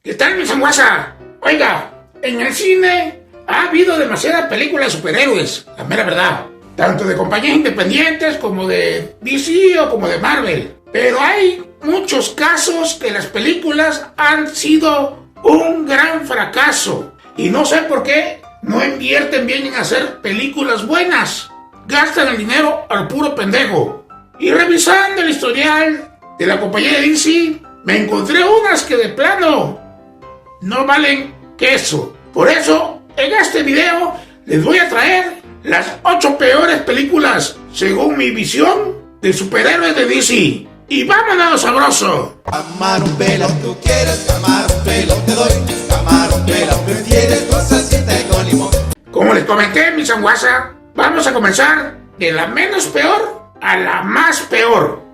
¿Qué tal, mi sanguaza? Oiga, en el cine ha habido demasiadas películas de superhéroes, la mera verdad. Tanto de compañías independientes como de DC o como de Marvel. Pero hay muchos casos que las películas han sido un gran fracaso. Y no sé por qué no invierten bien en hacer películas buenas. Gastan el dinero al puro pendejo. Y revisando el historial de la compañía de DC, me encontré unas que de plano no valen queso. Por eso, en este video les voy a traer las 8 peores películas según mi visión de superhéroes de DC. Y vámonos, sabroso. Camarón pelo, tú quieres camarón pelo, te doy camarón pelo, prefieres dulcecita con limón. Como les comenté, mi sanguaza, vamos a comenzar de la menos peor a la más peor.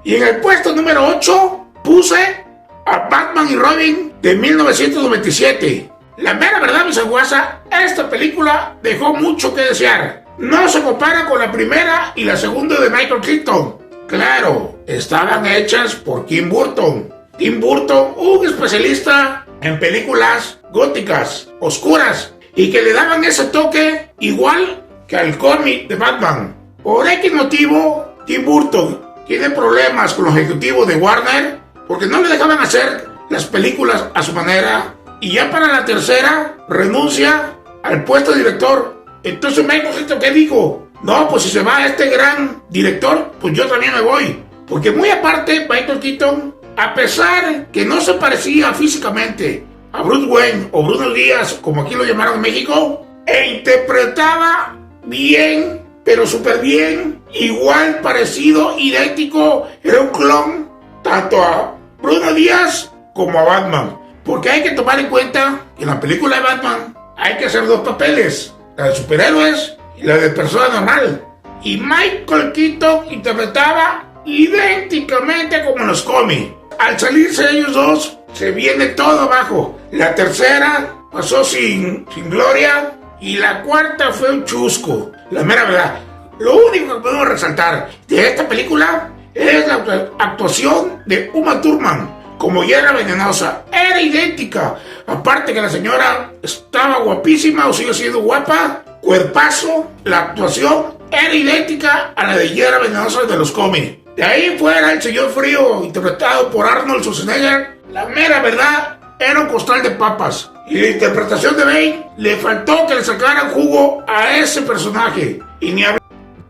Y en el puesto número 8 puse a Batman y Robin de 1997. La mera verdad, mi sanguaza, esta película dejó mucho que desear. No se compara con la primera y la segunda de Michael Keaton. Claro, estaban hechas por Tim Burton. Tim Burton, un especialista en películas góticas, oscuras, y que le daban ese toque igual que al cómic de Batman. Por X motivo, Tim Burton tiene problemas con los ejecutivos de Warner porque no le dejaban hacer las películas a su manera, y ya para la tercera renuncia al puesto de director. Entonces Michael Keaton, ¿qué dijo? No, pues si se va este gran director, pues yo también me voy. Porque muy aparte, Michael Keaton, a pesar que no se parecía físicamente a Bruce Wayne o Bruno Díaz, como aquí lo llamaron en México, e interpretaba bien, pero súper bien, igual, parecido, idéntico, era un clon tanto a Bruno Díaz como a Batman. Porque hay que tomar en cuenta que en la película de Batman hay que hacer 2 papeles, la de superhéroes y la de persona normal. Y Michael Keaton interpretaba idénticamente como en los cómics. Al salirse ellos dos, se viene todo abajo. La tercera pasó sin gloria y la cuarta fue un chusco. La mera verdad. Lo único que podemos resaltar de esta película es la actuación de Uma Thurman como Hiedra Venenosa. Era idéntica. Aparte que la señora estaba guapísima, o sigue siendo guapa, cuerpazo, la actuación era idéntica a la de Hiedra Venenosa de los cómics. De ahí fuera, el señor Frío, interpretado por Arnold Schwarzenegger, la mera verdad, era un costal de papas. Y la interpretación de Bane, le faltó que le sacaran jugo a ese personaje. Y ni hablar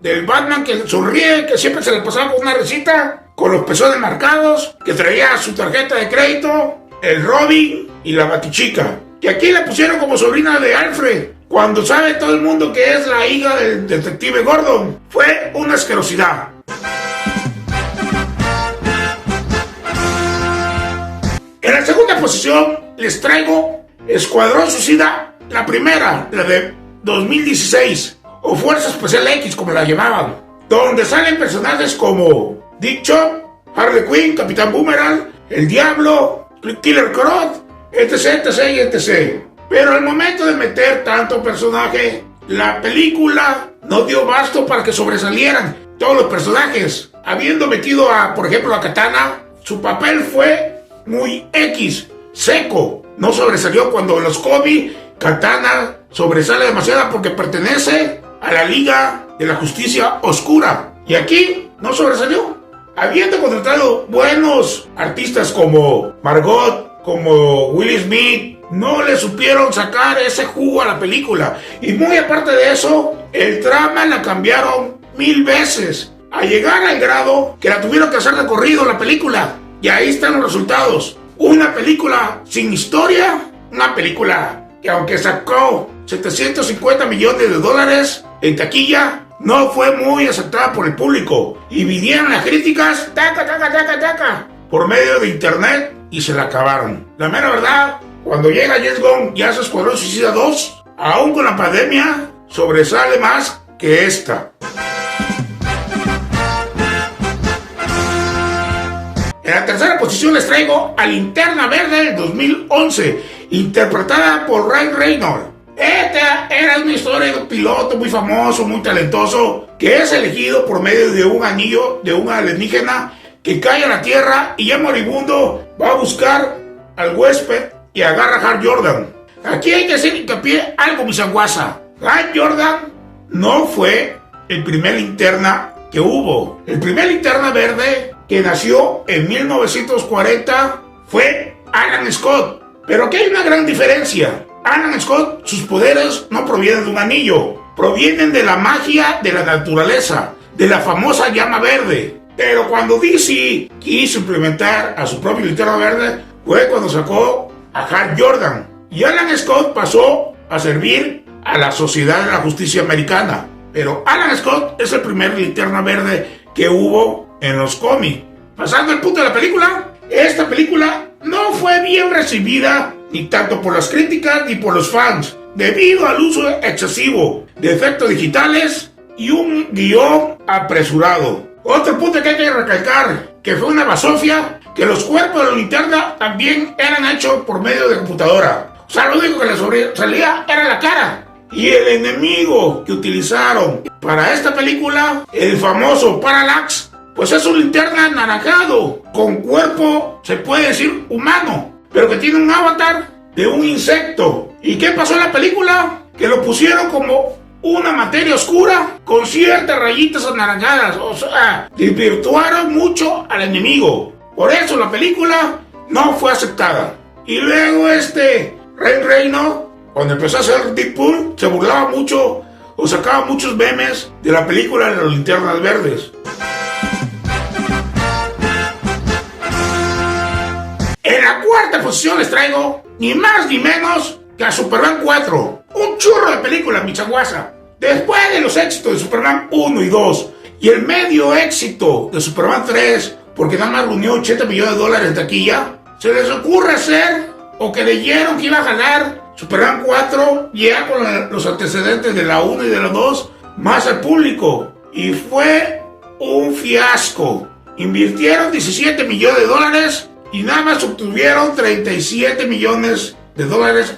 del Batman que sonríe, que siempre se le pasaba con una risita, con los pezones marcados, que traía su tarjeta de crédito, el Robin y la Batichica. Que aquí la pusieron como sobrina de Alfred, cuando sabe todo el mundo que es la hija del detective Gordon. Fue una asquerosidad. En la segunda posición les traigo Escuadrón Suicida, la primera, la de 2016, o Fuerza Especial X como la llamaban, donde salen personajes como Dick Chop, Harley Quinn, Capitán Boomerang, El Diablo, Killer Croc, etc, etc, etc. Pero al momento de meter tanto personaje, la película no dio basto para que sobresalieran todos los personajes. Habiendo metido a, por ejemplo, a Katana, su papel fue muy X, seco. No sobresalió cuando en los cómics Katana sobresale demasiado porque pertenece a la Liga de la Justicia Oscura. Y aquí no sobresalió. Habiendo contratado buenos artistas como Margot, como Will Smith, no le supieron sacar ese jugo a la película. Y muy aparte de eso, el trama la cambiaron 1000 veces, a llegar al grado que la tuvieron que hacer de corrido la película. Y ahí están los resultados. Una película sin historia, una película que aunque sacó 750 millones de dólares en taquilla, no fue muy aceptada por el público. Y vinieron las críticas, taca, por medio de internet y se la acabaron. La mera verdad, cuando llega James Gunn y hace Escuadrón Suicida 2, aún con la pandemia, sobresale más que esta. En la tercera posición les traigo a Linterna Verde del 2011, interpretada por Ryan Reynolds. Esta era una historia de un piloto muy famoso, muy talentoso, que es elegido por medio de un anillo de un alienígena que cae a la tierra y ya moribundo va a buscar al huésped y agarra a Hal Jordan. Aquí hay que hacer hincapié algo, mi sanguaza. Hal Jordan no fue el primer linterna que hubo. El primer linterna verde que nació en 1940 fue Alan Scott. Pero aquí hay una gran diferencia. Alan Scott, sus poderes no provienen de un anillo, provienen de la magia de la naturaleza, de la famosa llama verde. Pero cuando DC quiso implementar a su propio linterna verde, fue cuando sacó a Hal Jordan. Y Alan Scott pasó a servir a la Sociedad de la Justicia Americana. Pero Alan Scott es el primer linterna verde que hubo en los cómics. Pasando el punto de la película, esta película no fue bien recibida ni tanto por las críticas ni por los fans, debido al uso excesivo de efectos digitales y un guión apresurado. Otro punto que hay que recalcar, que fue una basofia, que los cuerpos de la linterna también eran hechos por medio de computadora. O sea, lo único que les salía era la cara. Y el enemigo que utilizaron para esta película, el famoso Parallax, pues es un linterna anaranjado, con cuerpo, se puede decir, humano, pero que tiene un avatar de un insecto. ¿Y qué pasó en la película? Que lo pusieron como una materia oscura con ciertas rayitas anaranjadas. O sea, desvirtuaron mucho al enemigo. Por eso la película no fue aceptada. Y luego Ryan Reynolds, cuando empezó a hacer Deadpool, se burlaba mucho o sacaba muchos memes de la película de los linternas verdes. En la cuarta posición les traigo ni más ni menos que a Superman 4. Un churro de película, mi changuaza. Después de los éxitos de Superman 1 y 2 y el medio éxito de Superman 3, porque nada más reunió $80 millones en taquilla, se les ocurre hacer, o que leyeron que iba a ganar Superman 4, ya con los antecedentes de la 1 y de la 2, más al público. Y fue un fiasco. Invirtieron $17 millones y nada más obtuvieron $37 millones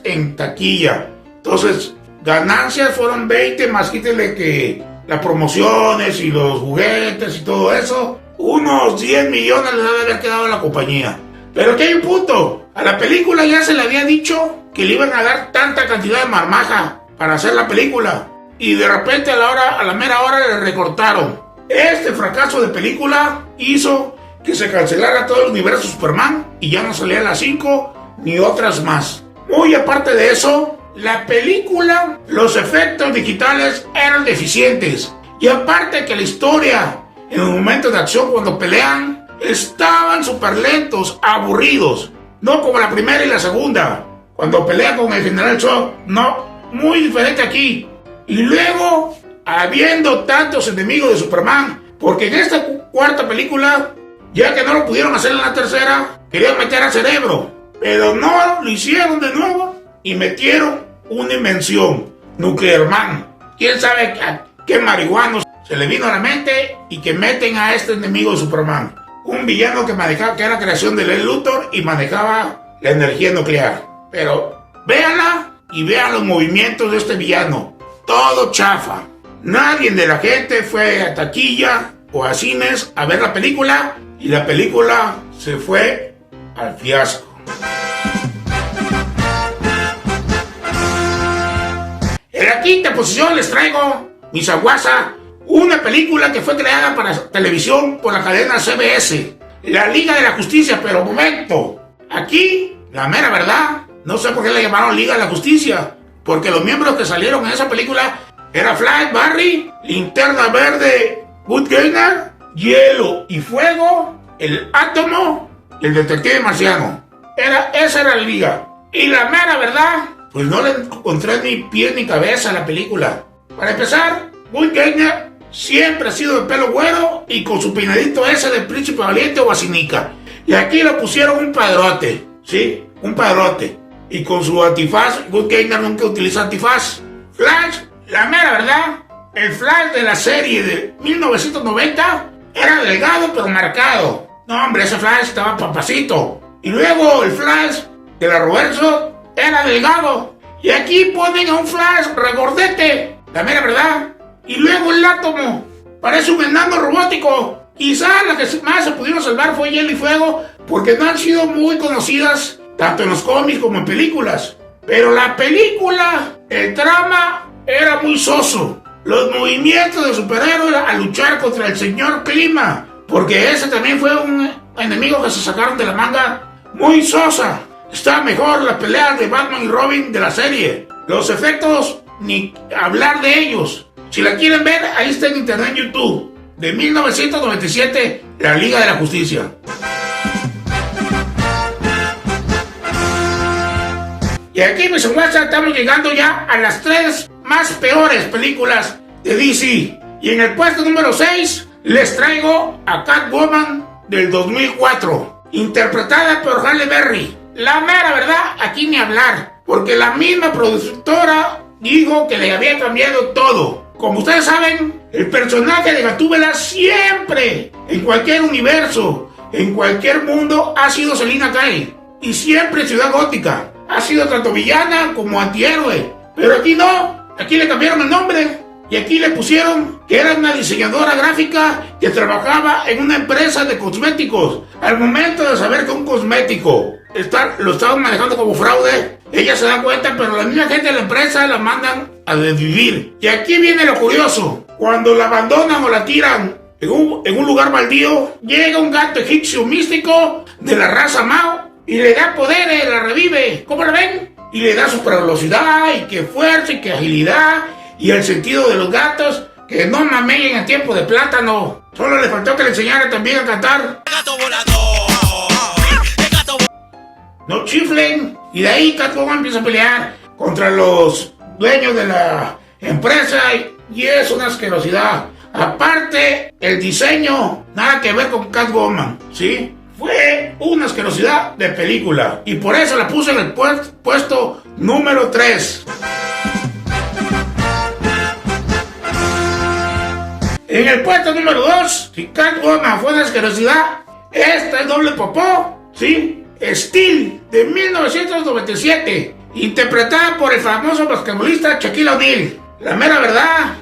en taquilla. Entonces, ganancias fueron 20, más quítele que las promociones y los juguetes y todo eso, unos 10 millones le debe haber quedado a la compañía. Pero que hay un punto, a la película ya se le había dicho que le iban a dar tanta cantidad de marmaja para hacer la película, y de repente a la mera hora le recortaron. Este fracaso de película hizo que se cancelara todo el universo Superman y ya no salían las 5 ni otras más. Muy aparte de eso, la película, los efectos digitales eran deficientes, y aparte que la historia en los momentos de acción cuando pelean estaban súper lentos, aburridos, no como la primera y la segunda cuando pelea con el General Zod. No, muy diferente aquí. Y luego, habiendo tantos enemigos de Superman, porque en esta cuarta película, ya que no lo pudieron hacer en la tercera, querían meter a Cerebro, pero no lo hicieron de nuevo y metieron una invención, Nuclear Man. Quién sabe a qué marihuanos se le vino a la mente y que meten a este enemigo de Superman, un villano que manejaba, que era la creación de Lex Luthor y manejaba la energía nuclear. Pero véanla y vean los movimientos de este villano, todo chafa. Nadie de la gente fue a taquilla o a cines a ver la película, y la película se fue al fiasco. En la quinta posición les traigo, mi sanguaza, una película que fue creada para televisión por la cadena CBS, La Liga de la Justicia. Pero momento, aquí, la mera verdad, no sé por qué le llamaron Liga de la Justicia, porque los miembros que salieron en esa película era Flash, Barry, Linterna Verde, Good Gainer, Hielo y Fuego, el Átomo y el Detective Marciano. Esa era la liga. Y la mera verdad, pues no le encontré ni pie ni cabeza a la película. Para empezar, Good Gainer siempre ha sido de pelo güero y con su peinadito ese de Príncipe Valiente o Basinica. Y aquí le pusieron un padrote, ¿sí? Un padrote. Y con su antifaz, Good Gainer nunca utiliza antifaz. Flash, la mera verdad, el Flash de la serie de 1990 era delgado pero marcado. No, hombre, ese Flash estaba papacito. Y luego el Flash de la Roverso era delgado. Y aquí ponen a un Flash regordete, la mera verdad. Y luego el Átomo parece un enano robótico. Quizá la que más se pudieron salvar fue Hielo y Fuego, porque no han sido muy conocidas tanto en los cómics como en películas. Pero la película, el trama, era muy soso. Los movimientos de superhéroes a luchar contra el señor Clima, porque ese también fue un enemigo que se sacaron de la manga, muy sosa. Está mejor las peleas de Batman y Robin de la serie. Los efectos, ni hablar de ellos. Si la quieren ver, ahí está en internet, en YouTube. De 1997, La Liga de la Justicia. Y aquí, mis amigos, estamos llegando ya a las 3 más peores películas de DC. Y en el puesto número 6, les traigo a Catwoman del 2004, interpretada por Halle Berry. La mera verdad, aquí ni hablar, porque la misma productora dijo que le había cambiado todo. Como ustedes saben, el personaje de Gatúbela siempre, en cualquier universo, en cualquier mundo, ha sido Selina Kyle. Y siempre Ciudad Gótica. Ha sido tanto villana como antihéroe. Pero aquí no, aquí le cambiaron el nombre. Y aquí le pusieron que era una diseñadora gráfica que trabajaba en una empresa de cosméticos. Al momento de saber que un cosmético lo estaban manejando como fraude, ella se da cuenta, pero la misma gente de la empresa la mandan a desvivir. Y aquí viene lo curioso. Cuando la abandonan o la tiran en un lugar baldío, llega un gato egipcio místico de la raza Mao y le da poderes, la revive. ¿Cómo la ven? Y le da super velocidad, y que fuerza, y que agilidad, y el sentido de los gatos, que no mameen en tiempo de plátano. Solo le faltó que le enseñara también a cantar. ¡Gato volador! No chiflen. Y de ahí Catwoman empieza a pelear contra los dueños de la empresa, y es una asquerosidad. Aparte, el diseño, nada que ver con Catwoman, ¿sí? Fue una asquerosidad de película. Y por eso la puse en el puesto número 3. En el puesto número 2, si Catwoman fue una asquerosidad, esta es doble popó, ¿sí? Steel, de 1997, interpretada por el famoso basquetbolista Shaquille O'Neal. La mera verdad,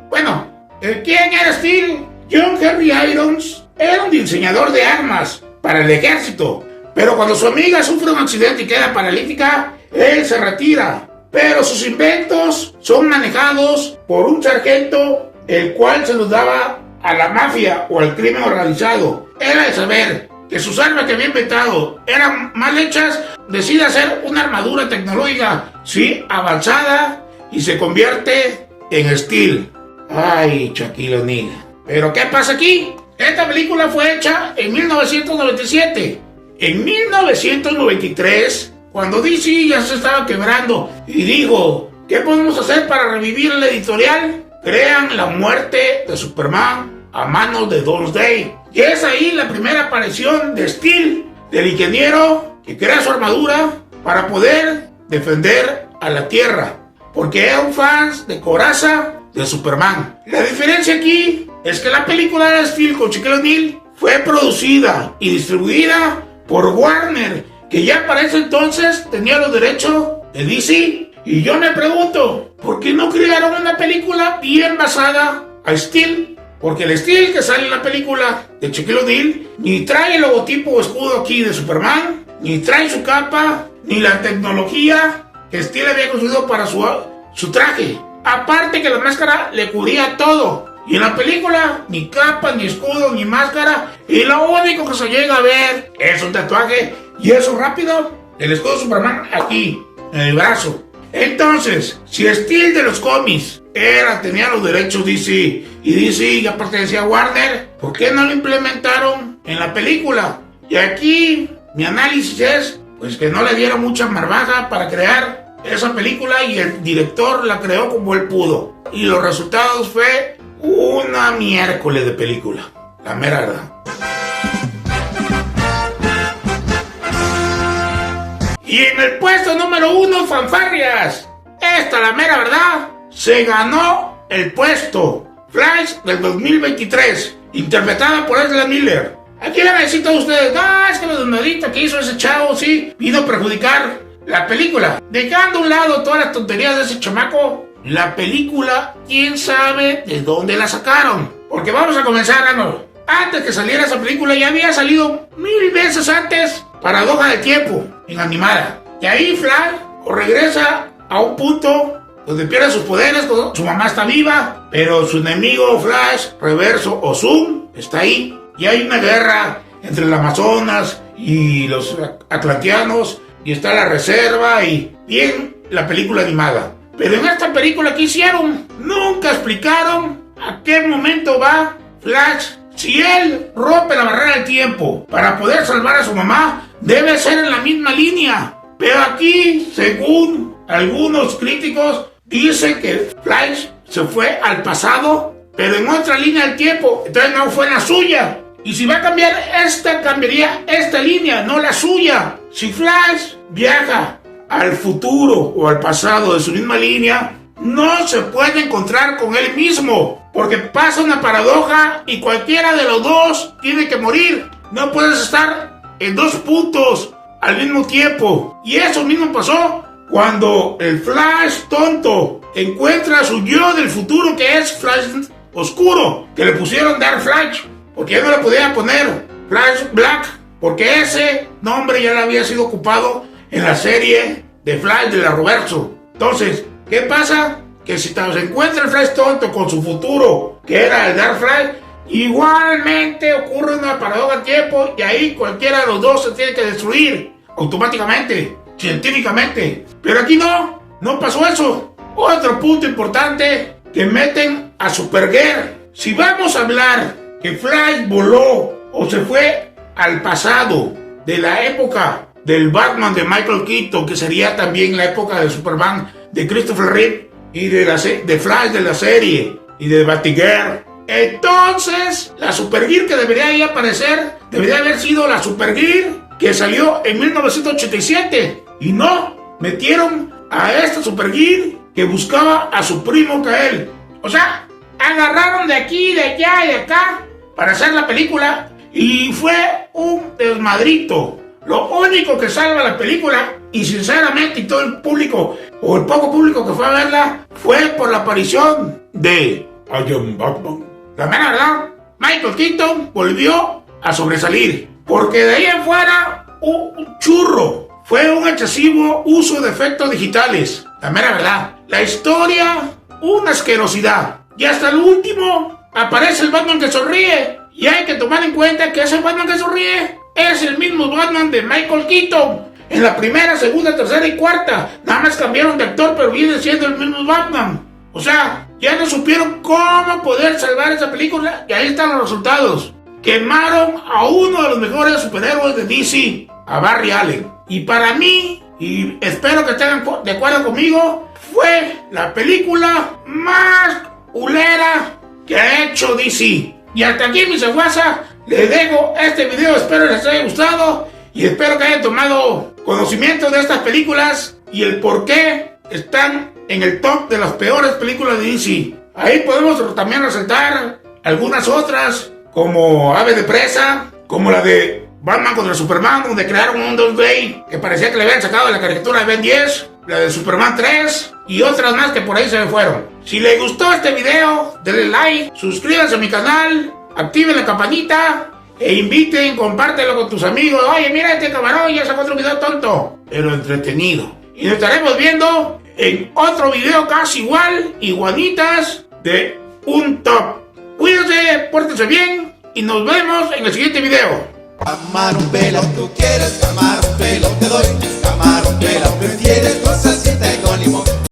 bueno, ¿quién era Steel? John Henry Irons era un diseñador de armas para el ejército, pero cuando su amiga sufre un accidente y queda paralítica, él se retira. Pero sus inventos son manejados por un sargento, el cual se los daba a la mafia o al crimen organizado. Era de saber que sus armas que había inventado eran mal hechas, decide hacer una armadura tecnológica, sí, avanzada, y se convierte en Steel. Ay, Shaquille O'Neal. ¿Pero qué pasa aquí? Esta película fue hecha en 1997. En 1993, cuando DC ya se estaba quebrando y dijo, ¿qué podemos hacer para revivir la editorial? Crean la muerte de Superman a manos de Doomsday. Y es ahí la primera aparición de Steel, del ingeniero que crea su armadura para poder defender a la Tierra, porque era un fan de coraza de Superman. La diferencia aquí es que la película de Steel con Shaquille O'Neal fue producida y distribuida por Warner, que ya para ese entonces tenía los derechos de DC. Y yo me pregunto, ¿por qué no crearon una película bien basada a Steel? Porque el Steel que sale en la película de Shaquille O'Neal ni trae el logotipo o escudo aquí de Superman, ni trae su capa, ni la tecnología que Steel había construido para su traje. Aparte que la máscara le cubría todo. Y en la película, ni capa, ni escudo, ni máscara. Y lo único que se llega a ver es un tatuaje. Y eso rápido, el escudo de Superman aquí, en el brazo. Entonces, si Steel de los cómics tenía los derechos DC, y DC ya pertenecía a Warner, ¿por qué no lo implementaron en la película? Y aquí mi análisis es pues que no le dieron mucha marmaja para crear esa película, y el director la creó como él pudo. Y los resultados fue una miércoles de película, la mera verdad. Y en el puesto número 1, fanfarrias. Esta, la mera verdad, se ganó el puesto. Flash del 2023, interpretada por Ezra Miller. Aquí le necesito a ustedes, no, es que la desmadrita que hizo ese chavo, sí, vino a perjudicar la película. Dejando a un lado todas las tonterías de ese chamaco, la película, quién sabe de dónde la sacaron. Porque vamos a comenzar, ¿no? antes que saliera esa película, ya había salido 1000 veces antes Paradoja del Tiempo, en animada. Y ahí Flash regresa a un punto donde pierde sus poderes, su mamá está viva, pero su enemigo Flash, Reverso o Zoom, está ahí. Y hay una guerra entre el Amazonas y los atlanteanos, y está la reserva, y bien la película animada. Pero en esta película que hicieron, nunca explicaron a qué momento va Flash. Si él rompe la barrera del tiempo para poder salvar a su mamá, debe ser en la misma línea. Pero aquí, según algunos críticos, dicen que Flash se fue al pasado, pero en otra línea del tiempo, entonces no fue en la suya. Y si va a cambiar esta, cambiaría esta línea, no la suya. Si Flash viaja al futuro o al pasado de su misma línea, no se puede encontrar con él mismo, porque pasa una paradoja y cualquiera de los dos tiene que morir. No puedes estar en dos puntos al mismo tiempo. Y eso mismo pasó cuando el Flash tonto encuentra a su yo del futuro, que es Flash Oscuro, que le pusieron Dark Flash, porque ya no le podían poner Flash Black, porque ese nombre ya le había sido ocupado en la serie de Flash de la Reverso. Entonces, ¿qué pasa? Que si se encuentra el Flash tonto con su futuro, que era el Dark Flash, igualmente ocurre una paradoja del tiempo, y ahí cualquiera de los dos se tiene que destruir automáticamente, científicamente. Pero aquí no pasó eso. Otro punto importante, que meten a Supergirl. Si vamos a hablar que Flash voló o se fue al pasado de la época del Batman de Michael Keaton, que sería también la época de Superman de Christopher Reeve, y de Flash de la serie, y de Batgirl, entonces la Supergirl que debería ahí aparecer debería haber sido la Supergirl que salió en 1987, y no, metieron a esta Supergirl que buscaba a su primo Kal-El. O sea, agarraron de aquí, de allá y de acá para hacer la película, y fue un desmadrito. Lo único que salva la película, y sinceramente, y todo el público, o el poco público que fue a verla, fue por la aparición de I Am Batman. La mera verdad, Michael Keaton volvió a sobresalir, porque de ahí en fuera, un churro. Fue un excesivo uso de efectos digitales. La mera verdad. La historia, una asquerosidad. Y hasta el último, aparece el Batman que sonríe. Y hay que tomar en cuenta que ese Batman que sonríe es el mismo Batman de Michael Keaton. En la primera, segunda, tercera y cuarta. Nada más cambiaron de actor, pero viene siendo el mismo Batman. O sea, ya no supieron cómo poder salvar esa película, y ahí están los resultados. Quemaron a uno de los mejores superhéroes de DC, a Barry Allen. Y para mí, y espero que estén de acuerdo conmigo, fue la película más culera que ha hecho DC. Y hasta aquí, mis aguasas, les dejo este video. Espero les haya gustado, y espero que hayan tomado conocimiento de estas películas y el por qué están en el top de las peores películas de DC. Ahí podemos también resaltar algunas otras, como Ave de Presa, como la de Batman contra Superman, donde crearon un Doomsday que parecía que le habían sacado de la caricatura de Ben 10, la de Superman 3 y otras más que por ahí se me fueron. Si les gustó este video, denle like, suscríbanse a mi canal, activen la campanita e inviten, compártelo con tus amigos. Oye, mira, este camarón ya sacó otro video tonto, pero entretenido. Y nos estaremos viendo en otro video casi igualitas de un top. Cuídense, pórtense bien y nos vemos en el siguiente video. Camarón pelón, tú quieres camarón pelón, te doy.